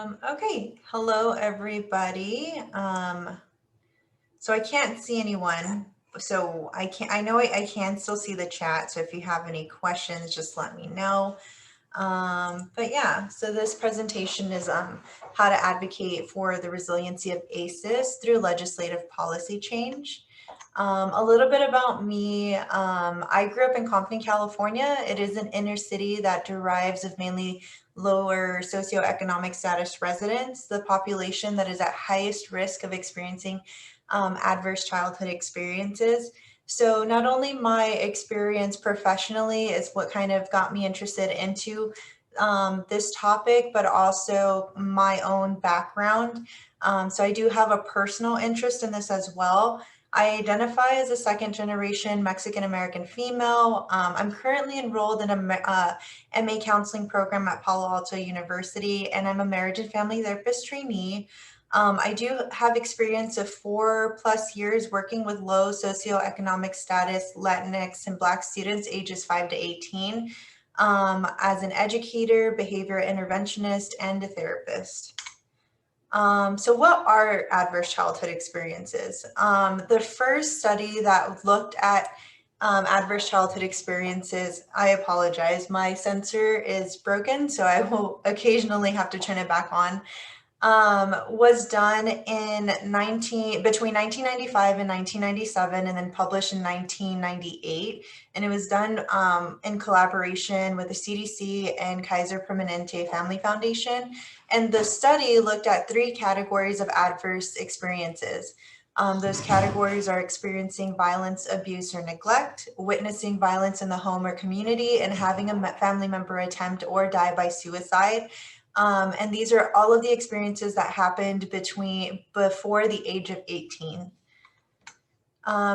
Okay, hello everybody. So I can't see anyone, so I know I can still see the chat. So if you have any questions, just let me know. But yeah, so this presentation is how to advocate for the resiliency of ACEs through legislative policy change. A little bit about me. I grew up in Compton, California. It is an inner city that derives of mainly lower socioeconomic status residents, the population that is at highest risk of experiencing adverse childhood experiences. So not only my experience professionally is what kind of got me interested into this topic, but also my own background. So I do have a personal interest in this as well. I identify as a second generation Mexican American female. I'm currently enrolled in a MA counseling program at Palo Alto University, and I'm a marriage and family therapist trainee. I do have experience of 4+ years working with low socioeconomic status Latinx and Black students ages 5 to 18 as an educator, behavior interventionist, and a therapist. So what are adverse childhood experiences? The first study that looked at adverse childhood experiences, I apologize, my sensor is broken, so I will occasionally have to turn it back on, was done in between 1995 and 1997, and then published in 1998. And it was done in collaboration with the CDC and Kaiser Permanente Family Foundation. And the study looked at 3 categories of adverse experiences. Those categories are experiencing violence, abuse, or neglect, witnessing violence in the home or community, and having a family member attempt or die by suicide. And these are all of the experiences that happened before the age of 18.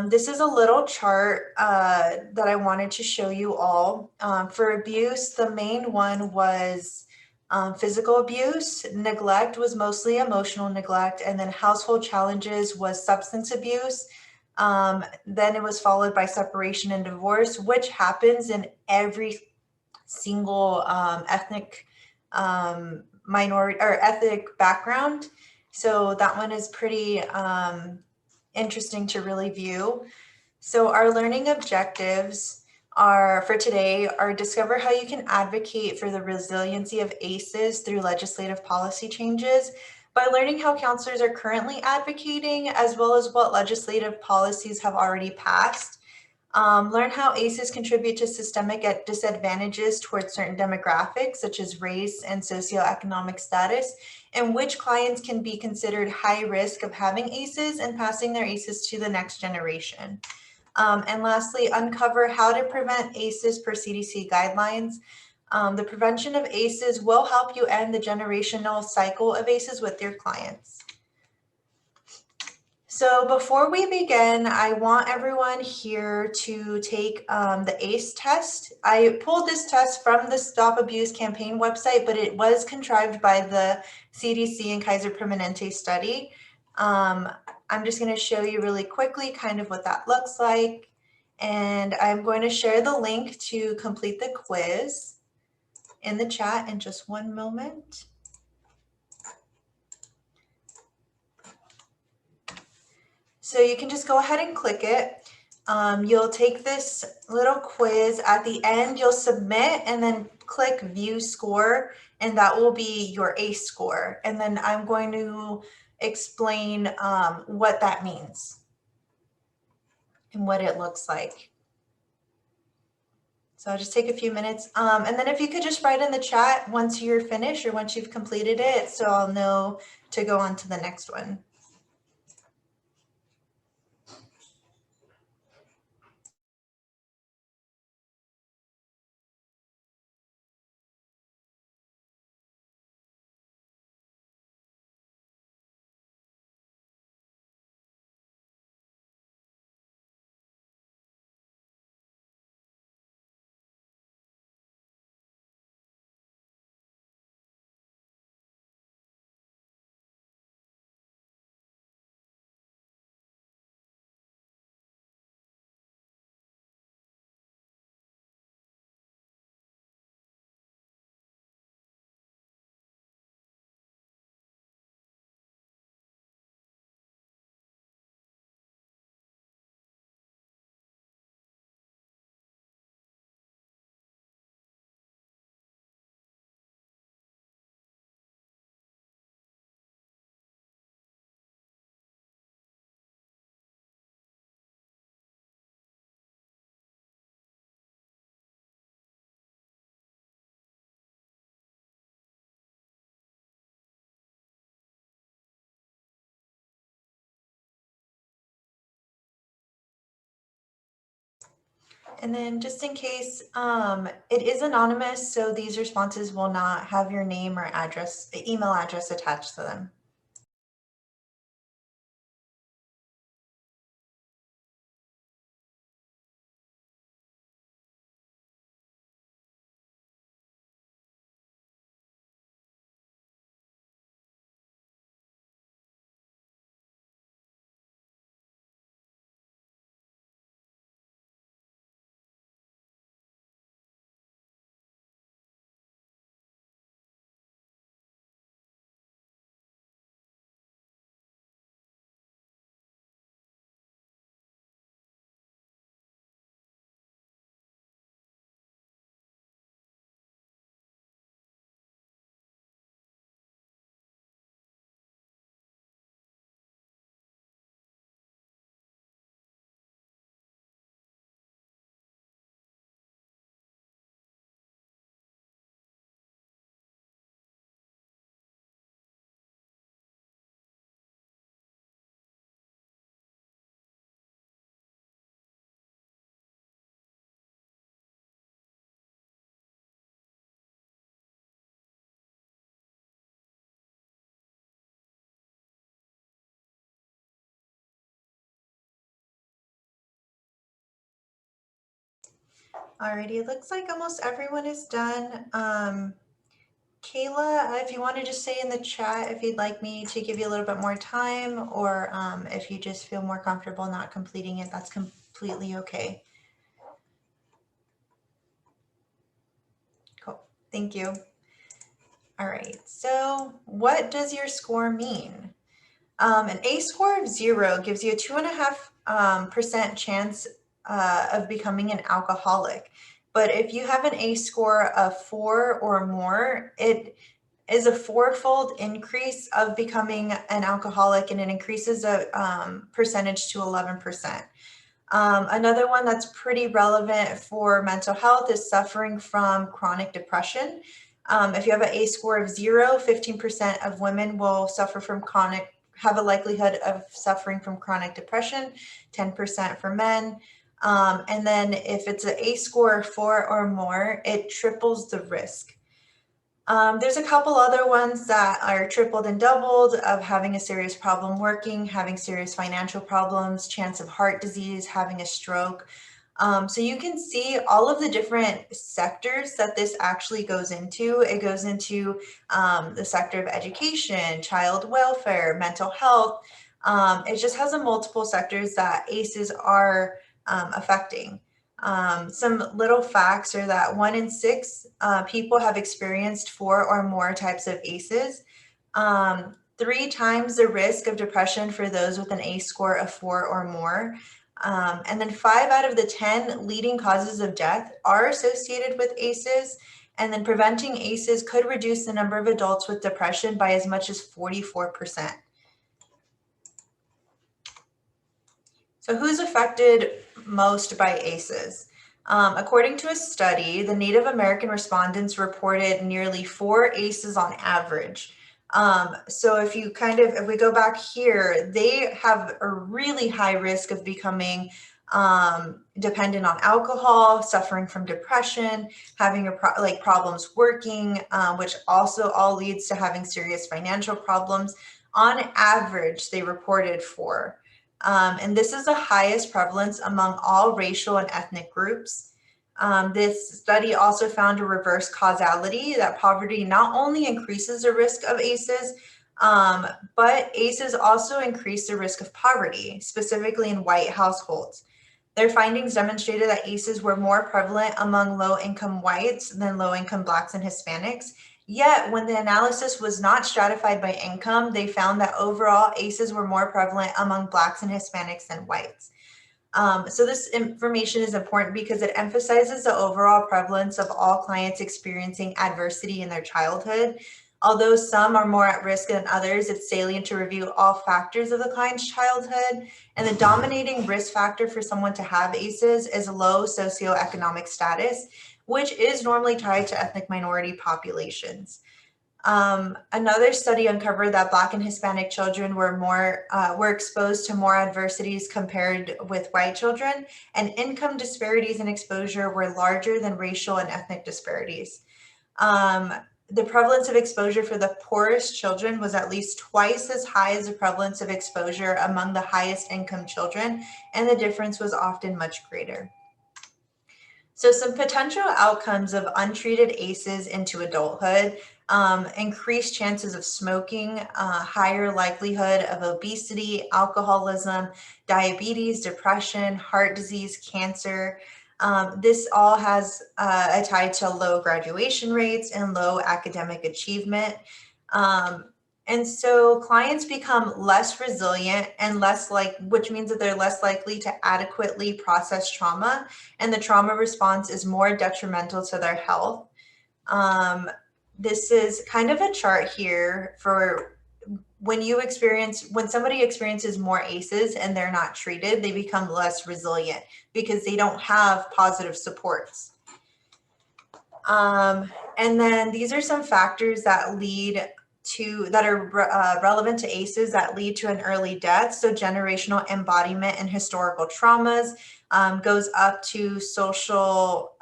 This is a little chart that I wanted to show you all. For abuse, the main one was physical abuse. Neglect was mostly emotional neglect, and then household challenges was substance abuse. Then it was followed by separation and divorce, which happens in every single ethnic minority or ethnic background. So that one is pretty interesting to really view. So our learning objectives for today are discover how you can advocate for the resiliency of ACEs through legislative policy changes by learning how counselors are currently advocating, as well as what legislative policies have already passed. Learn how ACEs contribute to systemic disadvantages towards certain demographics, such as race and socioeconomic status, and which clients can be considered high risk of having ACEs and passing their ACEs to the next generation. And lastly, uncover how to prevent ACEs per CDC guidelines. The prevention of ACEs will help you end the generational cycle of ACEs with your clients. So before we begin, I want everyone here to take the ACE test. I pulled this test from the Stop Abuse Campaign website, but it was contrived by the CDC and Kaiser Permanente study. I'm just going to show you really quickly kind of what that looks like. And I'm going to share the link to complete the quiz in the chat in just one moment. So you can just go ahead and click it. You'll take this little quiz. At the end, you'll submit and then click view score, and that will be your ACE score. And then I'm going to explain what that means and what it looks like. So I'll just take a few minutes. And then if you could just write in the chat once you're finished or once you've completed it, so I'll know to go on to the next one. And then just in case, it is anonymous, so these responses will not have your name or address, email address attached to them. Alrighty, it looks like almost everyone is done. Kayla, if you want to just say in the chat if you'd like me to give you a little bit more time, or if you just feel more comfortable not completing it, that's completely okay. Cool, thank you. All right, so what does your score mean? An A score of 0 gives you a 2.5% chance of becoming an alcoholic. But if you have an A score of 4 or more, it is a fourfold increase of becoming an alcoholic, and it increases a percentage to 11%. Another one that's pretty relevant for mental health is suffering from chronic depression. If you have an A score of 0, 15% of women will suffer from have a likelihood of suffering from chronic depression, 10% for men. And then if it's an A score of 4 or more, it triples the risk. There's a couple other ones that are tripled and doubled of having a serious problem working, having serious financial problems, chance of heart disease, having a stroke. So you can see all of the different sectors that this actually goes into. It goes into the sector of education, child welfare, mental health. It just has a multiple sectors that ACEs are affecting. Some little facts are that 1 in 6 people have experienced 4 or more types of ACEs. 3 times the risk of depression for those with an ACE score of 4 or more. And then 5 out of the 10 leading causes of death are associated with ACEs. And then preventing ACEs could reduce the number of adults with depression by as much as 44%. So who's affected most by ACEs? According to a study, the Native American respondents reported nearly 4 ACEs on average. So if we go back here, they have a really high risk of becoming dependent on alcohol, suffering from depression, having problems working, which also all leads to having serious financial problems. On average, they reported 4. And this is the highest prevalence among all racial and ethnic groups. This study also found a reverse causality that poverty not only increases the risk of ACEs, but ACEs also increase the risk of poverty, specifically in white households. Their findings demonstrated that ACEs were more prevalent among low-income whites than low-income Blacks and Hispanics. Yet, when the analysis was not stratified by income, they found that overall ACEs were more prevalent among Blacks and Hispanics than whites. So this information is important because it emphasizes the overall prevalence of all clients experiencing adversity in their childhood. Although some are more at risk than others, it's salient to review all factors of the client's childhood. And the dominating risk factor for someone to have ACEs is low socioeconomic status, which is normally tied to ethnic minority populations. Another study uncovered that Black and Hispanic children were exposed to more adversities compared with white children, and income disparities and exposure were larger than racial and ethnic disparities. The prevalence of exposure for the poorest children was at least twice as high as the prevalence of exposure among the highest income children, and the difference was often much greater. So some potential outcomes of untreated ACEs into adulthood: increased chances of smoking, higher likelihood of obesity, alcoholism, diabetes, depression, heart disease, cancer. This all has a tie to low graduation rates and low academic achievement. And so clients become less resilient and which means that they're less likely to adequately process trauma, and the trauma response is more detrimental to their health. This is kind of a chart here for when somebody experiences more ACEs and they're not treated, they become less resilient because they don't have positive supports. And then these are some factors that are relevant to ACEs that lead to an early death. So generational embodiment and historical traumas goes up to social,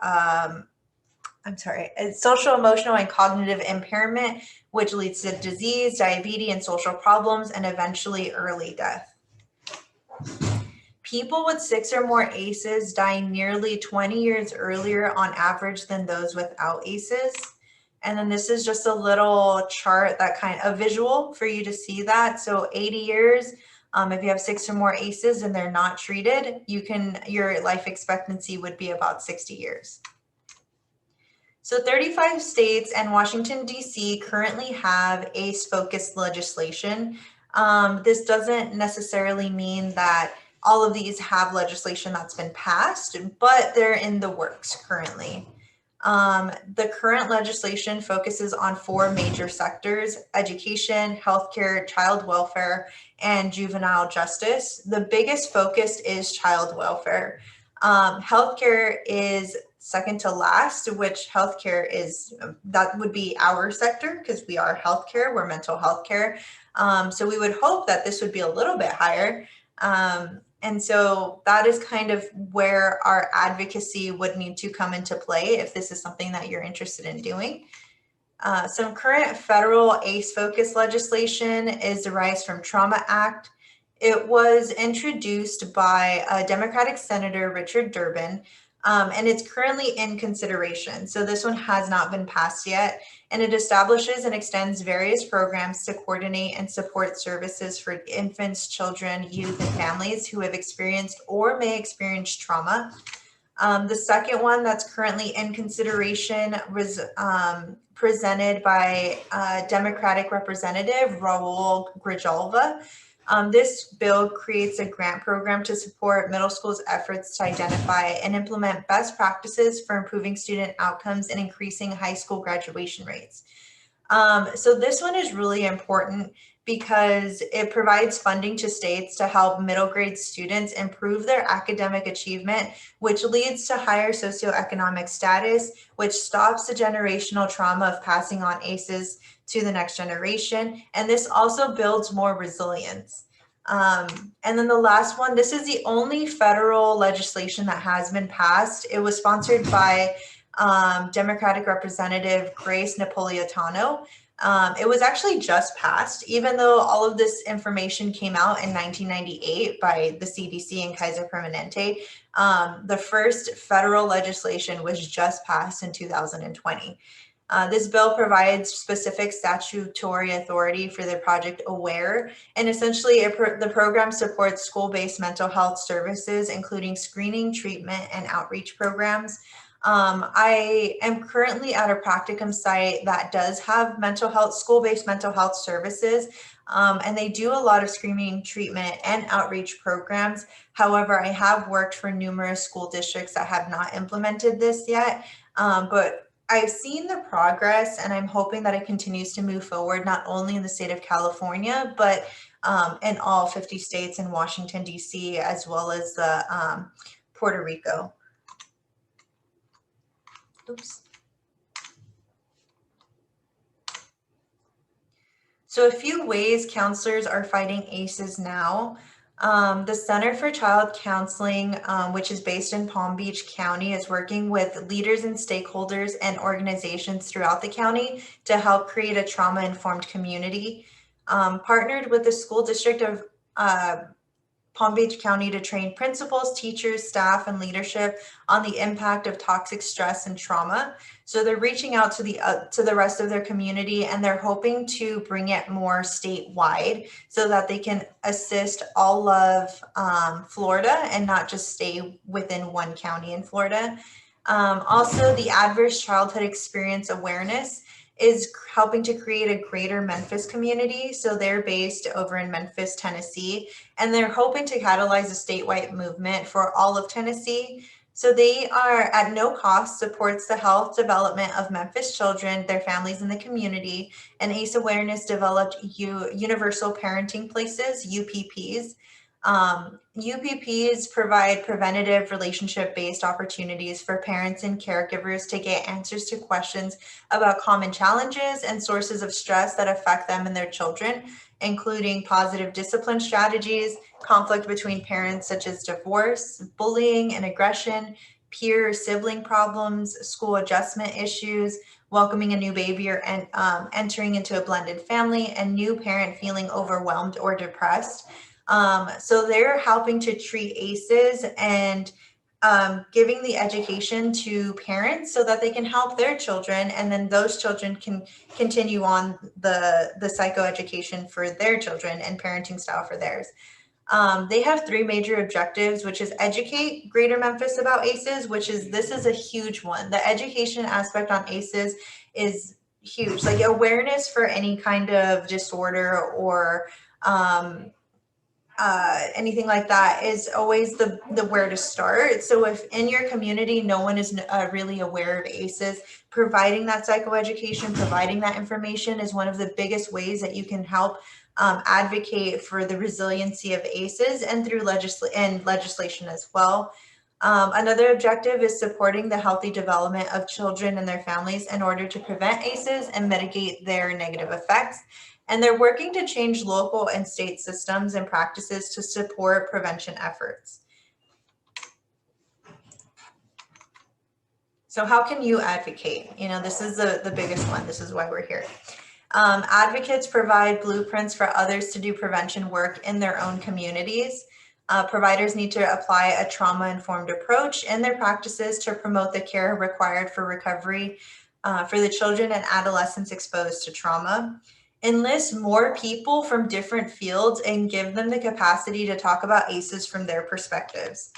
emotional, and cognitive impairment, which leads to disease, diabetes, and social problems, and eventually early death. People with 6 or more ACEs die nearly 20 years earlier on average than those without ACEs. And then this is just a little chart a visual for you to see that. So 80 years, if you have 6 or more ACEs and they're not treated, your life expectancy would be about 60 years. So 35 states and Washington, D.C. currently have ACE-focused legislation. This doesn't necessarily mean that all of these have legislation that's been passed, but they're in the works currently. The current legislation focuses on 4 major sectors: education, healthcare, child welfare, and juvenile justice. The biggest focus is child welfare. Healthcare is second to last, which healthcare that would be our sector because we are healthcare, we're mental health care. So we would hope that this would be a little bit higher. And so that is kind of where our advocacy would need to come into play if this is something that you're interested in doing. Some current federal ACE-focused legislation is derived from Trauma Act. It was introduced by Democratic Senator Richard Durbin, and it's currently in consideration. So this one has not been passed yet, and it establishes and extends various programs to coordinate and support services for infants, children, youth, and families who have experienced or may experience trauma. The second one that's currently in consideration was presented by Democratic Representative Raul Grijalva. This bill creates a grant program to support middle school's efforts to identify and implement best practices for improving student outcomes and increasing high school graduation rates. So this one is really important because it provides funding to states to help middle grade students improve their academic achievement, which leads to higher socioeconomic status, which stops the generational trauma of passing on ACEs to the next generation. And this also builds more resilience. And then the last one, this is the only federal legislation that has been passed. It was sponsored by Democratic Representative Grace Napolitano. It was actually just passed, even though all of this information came out in 1998 by the CDC and Kaiser Permanente. The first federal legislation was just passed in 2020. This bill provides specific statutory authority for the Project AWARE, and essentially the program supports school-based mental health services, including screening, treatment, and outreach programs. I am currently at a practicum site that does have school-based mental health services, and they do a lot of screening, treatment, and outreach programs. However, I have worked for numerous school districts that have not implemented this yet, but I've seen the progress, and I'm hoping that it continues to move forward, not only in the state of California, but in all 50 states and Washington, D.C., as well as the Puerto Rico. Oops. So a few ways counselors are fighting ACEs now. The Center for Child Counseling, which is based in Palm Beach County, is working with leaders and stakeholders and organizations throughout the county to help create a trauma-informed community. Partnered with the school district of Palm Beach County to train principals, teachers, staff, and leadership on the impact of toxic stress and trauma. So they're reaching out to the rest of their community, and they're hoping to bring it more statewide so that they can assist all of Florida and not just stay within one county in Florida. Also, the Adverse Childhood Experience Awareness is helping to create a greater Memphis community. So they're based over in Memphis, Tennessee, and they're hoping to catalyze a statewide movement for all of Tennessee. So they are at no cost supports the health development of Memphis children, their families, and the community. And ACE Awareness developed Universal Parenting Places, UPPs. UPPs provide preventative relationship-based opportunities for parents and caregivers to get answers to questions about common challenges and sources of stress that affect them and their children, including positive discipline strategies, conflict between parents such as divorce, bullying and aggression, peer or sibling problems, school adjustment issues, welcoming a new baby or entering into a blended family, and new parent feeling overwhelmed or depressed. So they're helping to treat ACEs and giving the education to parents so that they can help their children, and then those children can continue on the psychoeducation for their children and parenting style for theirs. They have three major objectives, which is educate Greater Memphis about ACEs, this is a huge one. The education aspect on ACEs is huge, like awareness for any kind of disorder or anything like that is always the where to start. So if in your community no one is really aware of ACEs, providing that psychoeducation, providing that information is one of the biggest ways that you can help advocate for the resiliency of ACEs and through legislation as well. Another objective is supporting the healthy development of children and their families in order to prevent ACEs and mitigate their negative effects. And they're working to change local and state systems and practices to support prevention efforts. So how can you advocate? This is the biggest one. This is why we're here. Advocates provide blueprints for others to do prevention work in their own communities. Providers need to apply a trauma-informed approach in their practices to promote the care required for recovery for the children and adolescents exposed to trauma. Enlist more people from different fields and give them the capacity to talk about ACEs from their perspectives.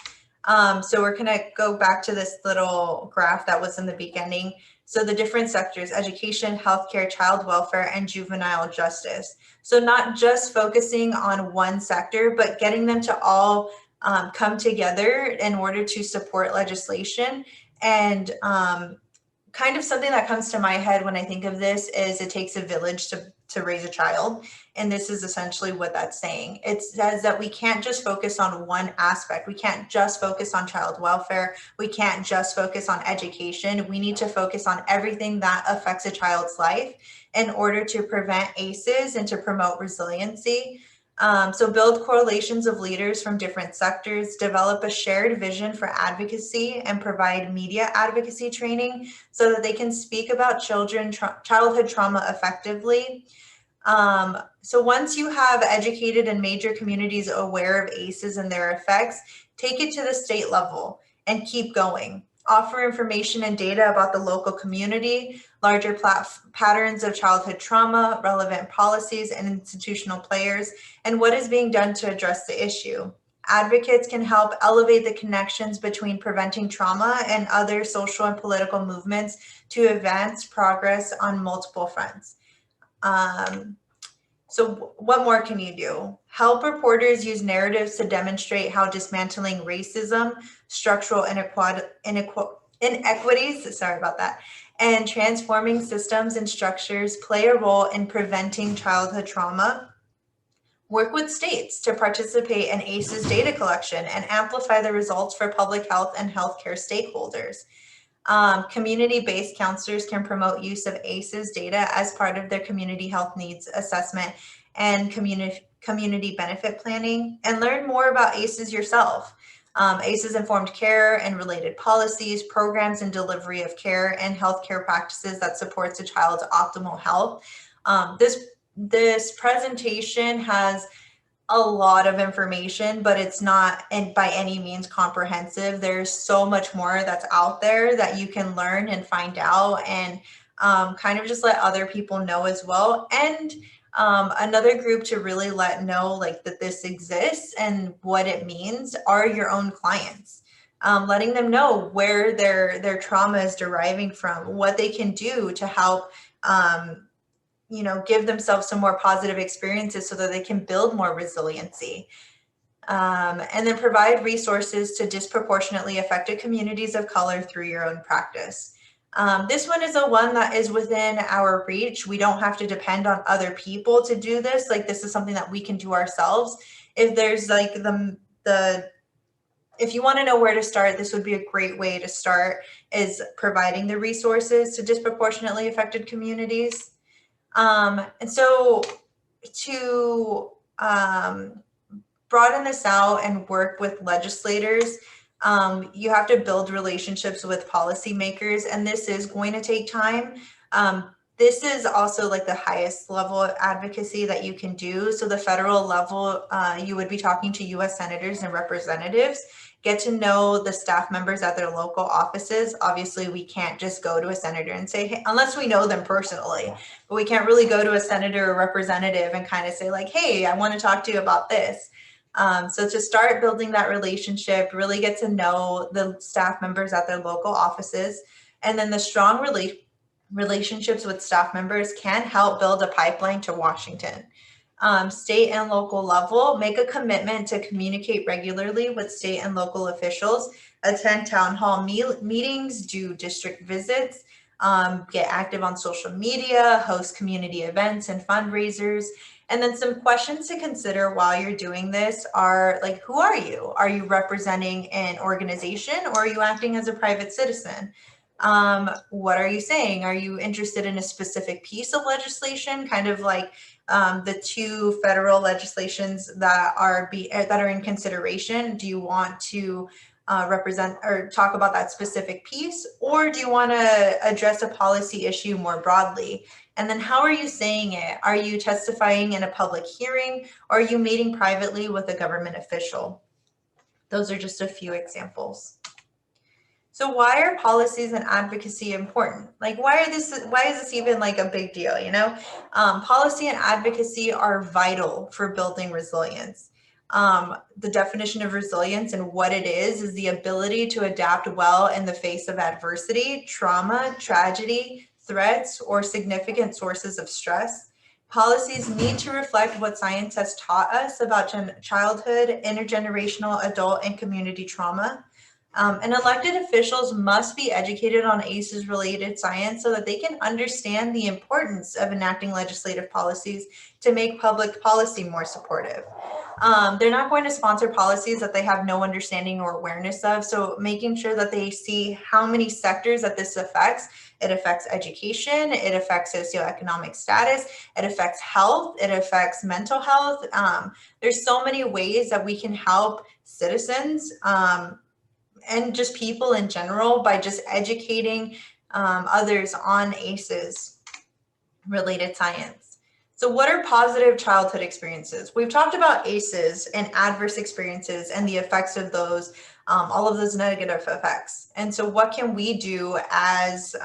So we're gonna go back to this little graph that was in the beginning. So the different sectors: education, healthcare, child welfare, and juvenile justice. So not just focusing on one sector, but getting them to all come together in order to support legislation. And kind of something that comes to my head when I think of this is it takes a village to raise a child. And this is essentially what that's saying. It says that we can't just focus on one aspect. We can't just focus on child welfare. We can't just focus on education. We need to focus on everything that affects a child's life in order to prevent ACEs and to promote resiliency. So build correlations of leaders from different sectors, develop a shared vision for advocacy, and provide media advocacy training so that they can speak about childhood trauma effectively. So once you have educated and made your communities aware of ACEs and their effects, take it to the state level and keep going. Offer information and data about the local community, larger patterns of childhood trauma, relevant policies and institutional players, and what is being done to address the issue. Advocates can help elevate the connections between preventing trauma and other social and political movements to advance progress on multiple fronts. So what more can you do? Help reporters use narratives to demonstrate how dismantling racism, structural inequities, sorry about that, and transforming systems and structures play a role in preventing childhood trauma. Work with states to participate in ACEs data collection and amplify the results for public health and healthcare stakeholders. Community-based counselors can promote use of ACEs data as part of their community health needs assessment and community benefit planning, and learn more about ACEs yourself. ACEs informed care and related policies, programs and delivery of care, and healthcare practices that supports a child's optimal health. This presentation has a lot of information, but it's not by any means comprehensive. There's so much more that's out there that you can learn and find out, and kind of just let other people know as well. And another group to really let know like that this exists and what it means are your own clients. Letting them know where their trauma is deriving from, what they can do to help give themselves some more positive experiences so that they can build more resiliency. And then provide resources to disproportionately affected communities of color through your own practice. This one is one that is within our reach. We don't have to depend on other people to do this. Like, this is something that we can do ourselves. If there's like if you want to know where to start, this would be a great way to start, is providing the resources to disproportionately affected communities. And so to broaden this out and work with legislators, you have to build relationships with policymakers, and this is going to take time. This is also like the highest level of advocacy that you can do. So the federal level, you would be talking to U.S. senators and representatives, get to know the staff members at their local offices. Obviously, we can't just go to a senator and say, hey, unless we know them personally, but we can't really go to a senator or representative and kind of say like, hey, I want to talk to you about this. So to start building that relationship, really get to know the staff members at their local offices, and then the strong relationships with staff members can help build a pipeline to Washington. State and local level, make a commitment to communicate regularly with state and local officials, attend town hall meetings, do district visits, get active on social media, host community events and fundraisers. And then some questions to consider while you're doing this are like, who are you? Are you representing an organization, or are you acting as a private citizen? What are you saying? Are you interested in a specific piece of legislation, kind of like the two federal legislations that are in consideration? Do you want to represent or talk about that specific piece, or do you want to address a policy issue more broadly? And then how are you saying it? Are you testifying in a public hearing, or are you meeting privately with a government official? Those are just a few examples. So why are policies and advocacy important? Like, why is this even like a big deal? Policy and advocacy are vital for building resilience. The definition of resilience and what it is the ability to adapt well in the face of adversity, trauma, tragedy, threats, or significant sources of stress. Policies need to reflect what science has taught us about childhood, intergenerational, adult, and community trauma. And elected officials must be educated on ACEs related science so that they can understand the importance of enacting legislative policies to make public policy more supportive. They're not going to sponsor policies that they have no understanding or awareness of. So making sure that they see how many sectors that this affects. It affects education, it affects socioeconomic status, it affects health, it affects mental health. There's so many ways that we can help citizens and just people in general by just educating others on ACEs related science. So what are positive childhood experiences? We've talked about ACEs and adverse experiences and the effects of those, all of those negative effects. And so what can we do as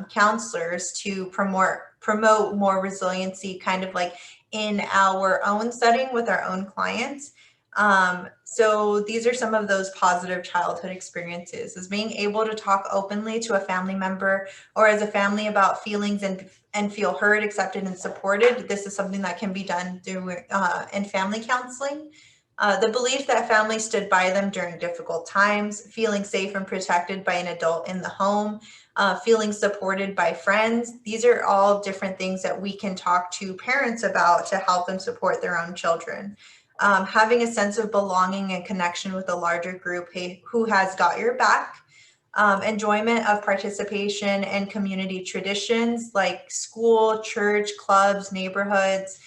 counselors to promote more resiliency, kind of like in our own setting with our own clients? So these are some of those positive childhood experiences, is being able to talk openly to a family member or as a family about feelings and feel heard, accepted, and supported. This is something that can be done through in family counseling. The belief that family stood by them during difficult times, feeling safe and protected by an adult in the home, feeling supported by friends. These are all different things that we can talk to parents about to help them support their own children. Having a sense of belonging and connection with a larger group who has got your back. enjoyment of participation in community traditions like school, church, clubs, neighborhoods,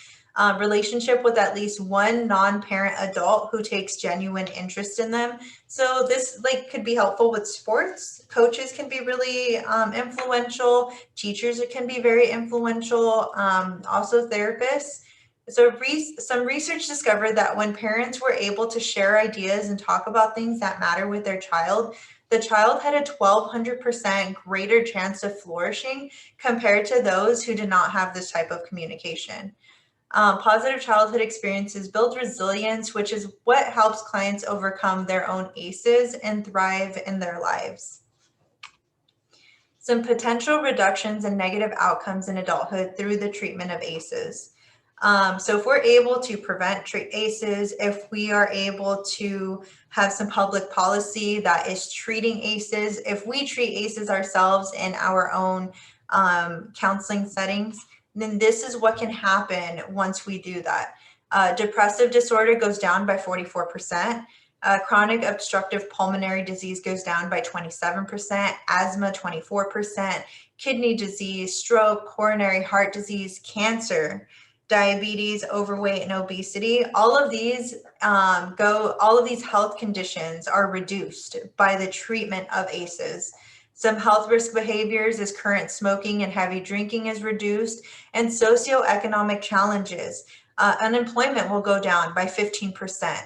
relationship with at least one non-parent adult who takes genuine interest in them. So this could be helpful with sports. Coaches can be really influential. Teachers can be very influential. Also therapists. So some research discovered that when parents were able to share ideas and talk about things that matter with their child, the child had a 1,200% greater chance of flourishing compared to those who did not have this type of communication. Positive childhood experiences build resilience, which is what helps clients overcome their own ACEs and thrive in their lives. Some potential reductions in negative outcomes in adulthood through the treatment of ACEs. So if we're able to prevent ACEs, if we are able to have some public policy that is treating ACEs, if we treat ACEs ourselves in our own counseling settings, then this is what can happen once we do that. Depressive disorder goes down by 44%. Chronic obstructive pulmonary disease goes down by 27%, asthma 24%, kidney disease, stroke, coronary heart disease, cancer, diabetes, overweight, and obesity. All of these health conditions are reduced by the treatment of ACEs. Some health risk behaviors as current smoking and heavy drinking is reduced, and socioeconomic challenges. Unemployment will go down by 15%.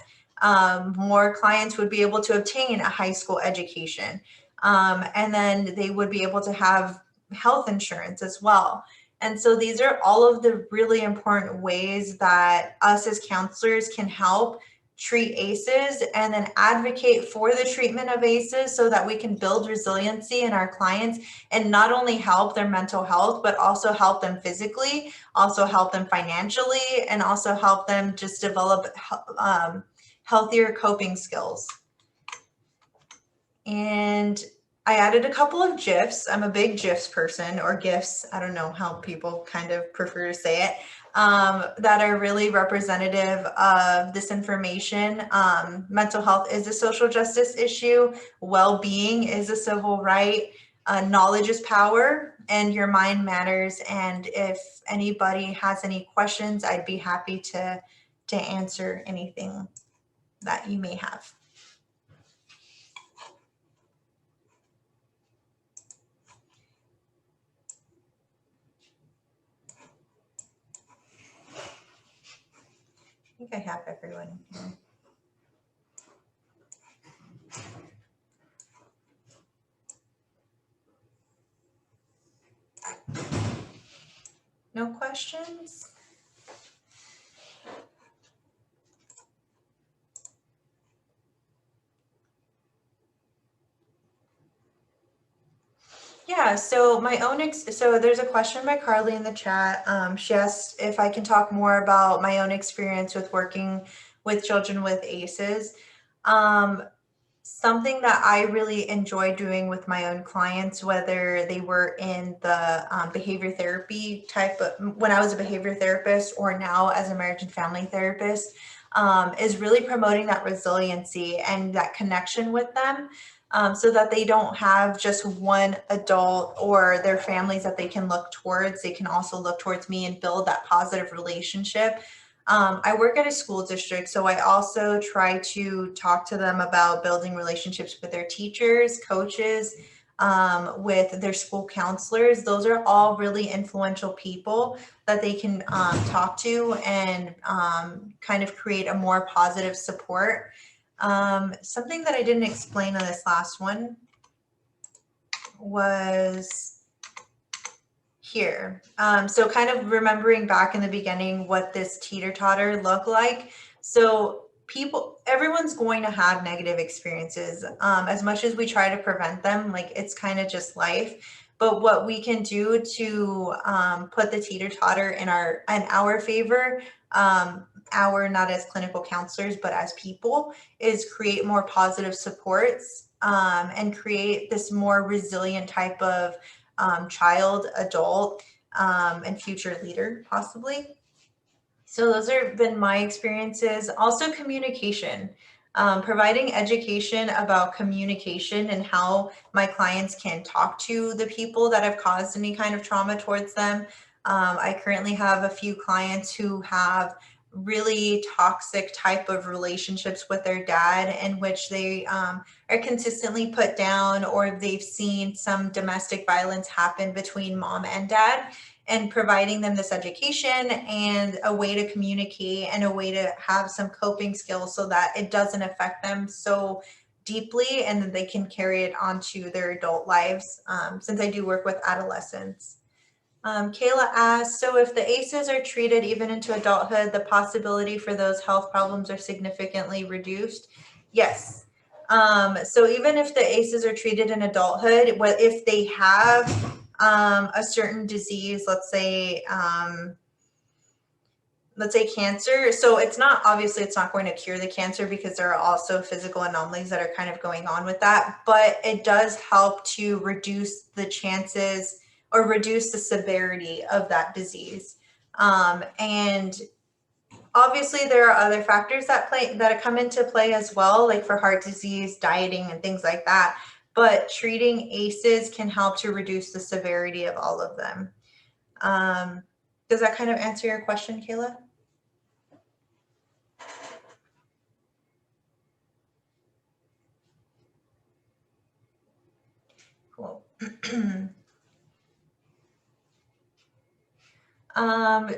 More clients would be able to obtain a high school education. And then they would be able to have health insurance as well. And so these are all of the really important ways that us as counselors can help treat ACEs and then advocate for the treatment of ACEs so that we can build resiliency in our clients and not only help their mental health, but also help them physically, also help them financially, and also help them just develop healthier coping skills. And I added a couple of GIFs. I'm a big GIFs person, or GIFs. I don't know how people kind of prefer to say it, that are really representative of this information. Mental health is a social justice issue. Well-being is a civil right. Knowledge is power, and your mind matters. And if anybody has any questions, I'd be happy to answer anything that you may have. I think I have everyone here. No questions? Yeah, so so there's a question by Carly in the chat. She asked if I can talk more about my own experience with working with children with ACEs. Something that I really enjoy doing with my own clients, whether they were in the behavior therapy when I was a behavior therapist or now as a marriage and family therapist, is really promoting that resiliency and that connection with them. So that they don't have just one adult or their families that they can look towards. They can also look towards me and build that positive relationship. I work at a school district, so I also try to talk to them about building relationships with their teachers, coaches, with their school counselors. Those are all really influential people that they can talk to and kind of create a more positive support. Something that I didn't explain on this last one was here. So kind of remembering back in the beginning what this teeter-totter looked like. So everyone's going to have negative experiences. As much as we try to prevent them, like it's kind of just life. But what we can do to put the teeter-totter in our favor, not as clinical counselors, but as people, is create more positive supports and create this more resilient type of child, adult, and future leader, possibly. So those have been my experiences. Also communication. providing education about communication and how my clients can talk to the people that have caused any kind of trauma towards them. I currently have a few clients who have really toxic type of relationships with their dad, in which they are consistently put down, or they've seen some domestic violence happen between mom and dad, and providing them this education and a way to communicate and a way to have some coping skills so that it doesn't affect them so deeply, and that they can carry it onto their adult lives, since I do work with adolescents. Kayla asks, so if the ACEs are treated even into adulthood, the possibility for those health problems are significantly reduced? Yes. So even if the ACEs are treated in adulthood, if they have a certain disease, let's say cancer. So it's not, obviously it's not going to cure the cancer, because there are also physical anomalies that are kind of going on with that, but it does help to reduce the chances or reduce the severity of that disease. And obviously there are other factors that come into play as well, like for heart disease, dieting, and things like that. But treating ACEs can help to reduce the severity of all of them. Does that kind of answer your question, Kayla? Cool.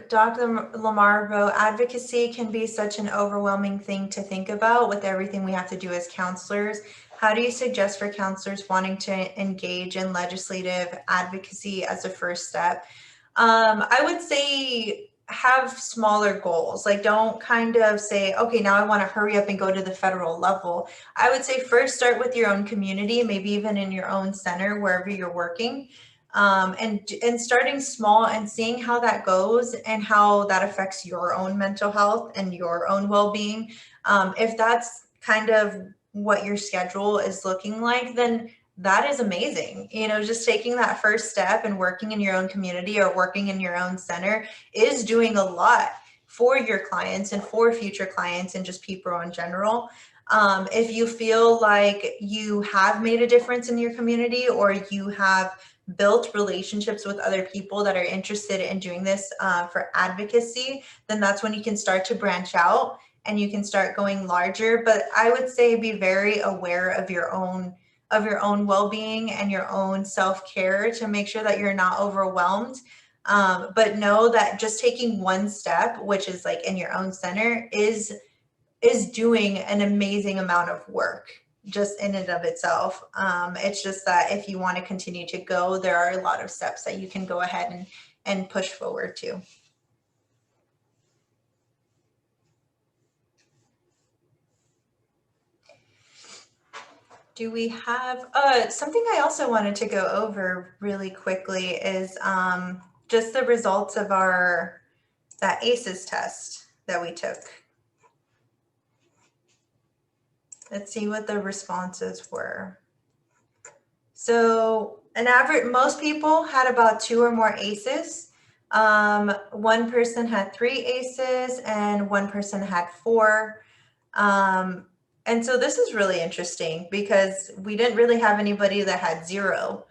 Dr. Lamar wrote, advocacy can be such an overwhelming thing to think about with everything we have to do as counselors. How do you suggest for counselors wanting to engage in legislative advocacy as a first step? I would say have smaller goals. Like, don't kind of say, okay, now I want to hurry up and go to the federal level. I would say first start with your own community, maybe even in your own center, wherever you're working. And starting small and seeing how that goes and how that affects your own mental health and your own well-being. If that's kind of what your schedule is looking like, then that is amazing. You know, just taking that first step and working in your own community or working in your own center is doing a lot for your clients and for future clients and just people in general. If you feel like you have made a difference in your community, or you have built relationships with other people that are interested in doing this for advocacy, then that's when you can start to branch out and you can start going larger. But I would say be very aware of your own well-being and your own self-care to make sure that you're not overwhelmed. But know that just taking one step, which is like in your own center, is doing an amazing amount of work just in and of itself. It's just that if you want to continue to go, there are a lot of steps that you can go ahead and push forward to. Do we have something I also wanted to go over really quickly is just the results of that ACEs test that we took. Let's see what the responses were. So most people had about 2 or more ACEs. One person had 3 ACEs and one person had 4. And so this is really interesting because we didn't really have anybody that had 0.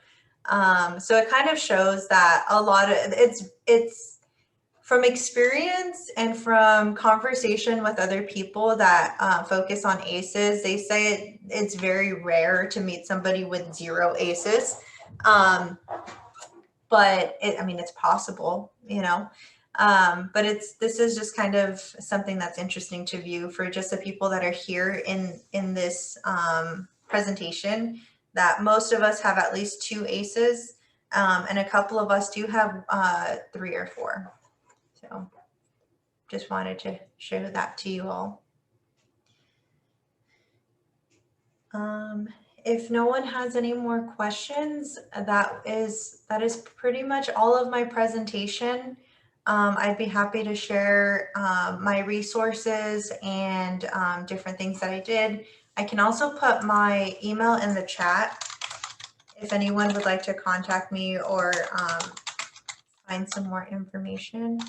So it kind of shows that a lot of it's from experience and from conversation with other people that focus on ACEs. They say it's very rare to meet somebody with 0 ACEs. But it's possible, you know. But this is just kind of something that's interesting to view for just the people that are here in this presentation, that most of us have at least 2 ACEs, and a couple of us do have 3 or 4. So just wanted to show that to you all. If no one has any more questions, that is pretty much all of my presentation. I'd be happy to share my resources and different things that I did. I can also put my email in the chat if anyone would like to contact me or find some more information.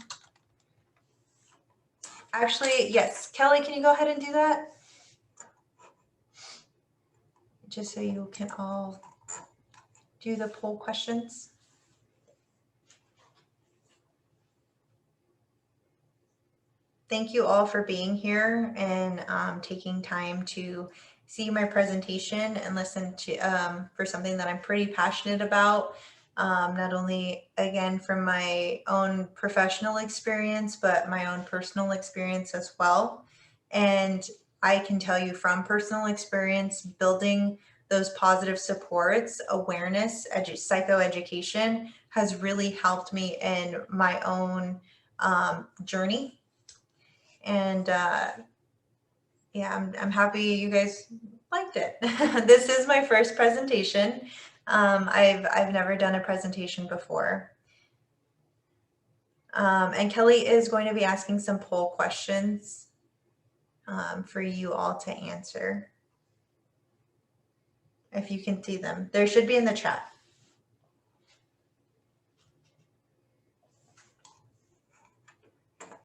Actually, yes, Kelly, can you go ahead and do that? just so you can all do the poll questions. Thank you all for being here and taking time to see my presentation and listen to for something that I'm pretty passionate about. Not only, again, from my own professional experience, but my own personal experience as well. And I can tell you from personal experience, building those positive supports, awareness, psychoeducation has really helped me in my own journey. And yeah, I'm happy you guys liked it. This is my first presentation. I've never done a presentation before. And Kelly is going to be asking some poll questions for you all to answer. If you can see them, there should be in the chat.